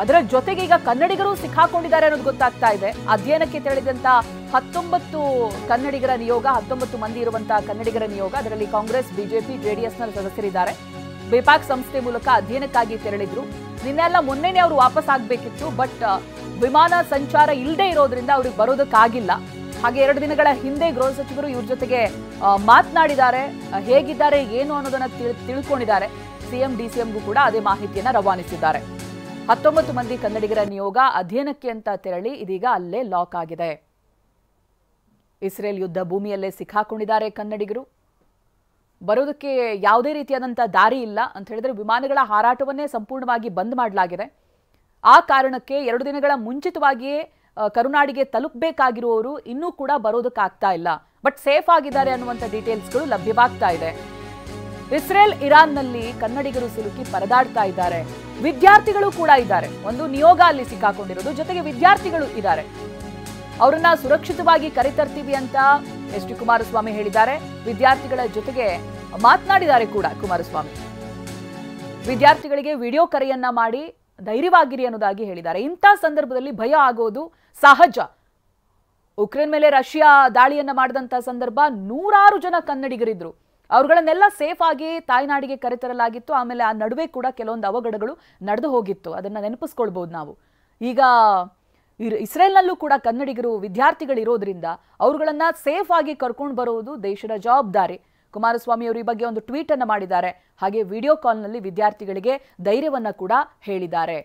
ಅದರ ಜೊತೆಗೆ ಈಗ ಕನ್ನಡಿಗರು ಸಿಕ್ಕಾಕೊಂಡಿದ್ದಾರೆ ಅನ್ನೋದು ಗೊತ್ತಾಗ್ತಾ ಇದೆ. ಅಧ್ಯಯನಕ್ಕೆ ತೆರಳಿದಂತ 19 ಕನ್ನಡಿಗರ ನಿಯೋಗ, 19 ಮಂದಿ ಇರುವಂತಹ ಕನ್ನಡಿಗರ ನಿಯೋಗ, ಅದರಲ್ಲಿ ಕಾಂಗ್ರೆಸ್, ಬಿಜೆಪಿ, ಜೆಡಿಎಸ್ನ ಸದಸ್ಯರಿದ್ದಾರೆ. ಬೇಪಾಕ್ ಸಂಸ್ಥೆ ಮೂಲಕ ಅಧ್ಯಯನಕ್ಕಾಗಿ ತೆರಳಿದ್ರು. ನಿನ್ನೆಲ್ಲ ಮೊನ್ನೆನೇ ಅವರು ವಾಪಸ್ ಆಗ್ಬೇಕಿತ್ತು, ಬಟ್ ವಿಮಾನ ಸಂಚಾರ ಇಲ್ಲದೆ ಇರೋದ್ರಿಂದ ಅವ್ರಿಗೆ ಬರೋದಕ್ಕಾಗಿಲ್ಲ. ಹಾಗೆ 2 ದಿನಗಳ ಹಿಂದೆ ಗೃಹ ಸಚಿವರು ಇವ್ರ ಜೊತೆಗೆ ಮಾತನಾಡಿದ್ದಾರೆ, ಹೇಗಿದ್ದಾರೆ ಏನು ಅನ್ನೋದನ್ನ ತಿಳ್ಕೊಂಡಿದ್ದಾರೆ. ಸಿಎಂ ಡಿಸಿಎಂಗೂ ಕೂಡ ಅದೇ ಮಾಹಿತಿಯನ್ನ ರವಾನಿಸಿದ್ದಾರೆ. 19 ಮಂದಿ ಕನ್ನಡಿಗರ ನಿಯೋಗ ಅಧ್ಯಯನಕ್ಕೆ ಅಂತ ತೆರಳಿ ಇದೀಗ ಅಲ್ಲೇ ಲಾಕ್ ಆಗಿದೆ. ಇಸ್ರೇಲ್ ಯುದ್ಧ ಭೂಮಿಯಲ್ಲೇ ಸಿಕ್ಕಾಕೊಂಡಿದ್ದಾರೆ ಕನ್ನಡಿಗರು. ಬರೋದಕ್ಕೆ ಯಾವುದೇ ರೀತಿಯಾದಂಥ ದಾರಿ ಇಲ್ಲ ಅಂತ ಹೇಳಿದ್ರೆ ವಿಮಾನಗಳ ಹಾರಾಟವನ್ನೇ ಸಂಪೂರ್ಣವಾಗಿ ಬಂದ್ ಮಾಡಲಾಗಿದೆ. ಆ ಕಾರಣಕ್ಕೆ 2 ದಿನಗಳ ಮುಂಚಿತವಾಗಿಯೇ ಕರುನಾಡಿಗೆ ತಲುಪಬೇಕಾಗಿರುವವರು ಇನ್ನೂ ಕೂಡ ಬರೋದಕ್ಕಾಗ್ತಾ ಇಲ್ಲ. ಬಟ್ ಸೇಫ್ ಆಗಿದ್ದಾರೆ ಅನ್ನುವಂಥ ಡೀಟೇಲ್ಸ್ಗಳು ಲಭ್ಯವಾಗ್ತಾ ಇದೆ. ಇಸ್ರೇಲ್ ಇರಾನ್ನಲ್ಲಿ ಕನ್ನಡಿಗರು ಸಿಲುಕಿ ಪರದಾಡ್ತಾ ಇದ್ದಾರೆ. ವಿದ್ಯಾರ್ಥಿಗಳು ಕೂಡ ಇದ್ದಾರೆ. ಒಂದು ನಿಯೋಗ ಅಲ್ಲಿ ಸಿಕ್ಕಾಕೊಂಡಿರೋದು, ಜೊತೆಗೆ ವಿದ್ಯಾರ್ಥಿಗಳು ಇದ್ದಾರೆ. ಅವರನ್ನ ಸುರಕ್ಷಿತವಾಗಿ ಕರೆತರ್ತೀವಿ ಅಂತ ಎಚ್ ಡಿ ಕುಮಾರಸ್ವಾಮಿ ಹೇಳಿದ್ದಾರೆ. ವಿದ್ಯಾರ್ಥಿಗಳ ಜೊತೆಗೆ ಮಾತನಾಡಿದ್ದಾರೆ ಕೂಡ ಕುಮಾರಸ್ವಾಮಿ. ವಿದ್ಯಾರ್ಥಿಗಳಿಗೆ ವಿಡಿಯೋ ಕರೆಯನ್ನ ಮಾಡಿ ಧೈರ್ಯವಾಗಿರಿ ಅನ್ನೋದಾಗಿ ಹೇಳಿದ್ದಾರೆ. ಇಂಥ ಸಂದರ್ಭದಲ್ಲಿ ಭಯ ಆಗೋದು ಸಹಜ. ಉಕ್ರೇನ್ ಮೇಲೆ ರಷ್ಯಾ ದಾಳಿಯನ್ನ ಮಾಡಿದಂತ ಸಂದರ್ಭ 100 ಜನ ಕನ್ನಡಿಗರಿದ್ರು. ಅವ್ರುಗಳನ್ನೆಲ್ಲ ಸೇಫ್ ಆಗಿ ತಾಯ್ನಾಡಿಗೆ ಕರೆತರಲಾಗಿತ್ತು. ಆಮೇಲೆ ಆ ನಡುವೆ ಕೂಡ ಕೆಲವೊಂದು ಅವಘಡಗಳು ನಡೆದು ಹೋಗಿತ್ತು. ಅದನ್ನ ನೆನಪಿಸ್ಕೊಳ್ಬಹುದು ನಾವು. ಈಗ ಇಸ್ರೇಲ್ನಲ್ಲೂ ಕೂಡ ಕನ್ನಡಿಗರು, ವಿದ್ಯಾರ್ಥಿಗಳು ಇರೋದ್ರಿಂದ ಅವ್ರುಗಳನ್ನ ಸೇಫ್ ಆಗಿ ಕರ್ಕೊಂಡು ಬರುವುದು ದೇಶದ ಜವಾಬ್ದಾರಿ. ಕುಮಾರಸ್ವಾಮಿ ಅವರು ಈ ಬಗ್ಗೆ ಒಂದು ಟ್ವೀಟ್ ಅನ್ನ ಮಾಡಿದ್ದಾರೆ. ಹಾಗೆ ವಿಡಿಯೋ ಕಾಲ್ನಲ್ಲಿ ವಿದ್ಯಾರ್ಥಿಗಳಿಗೆ ಧೈರ್ಯವನ್ನ ಕೂಡ ಹೇಳಿದ್ದಾರೆ.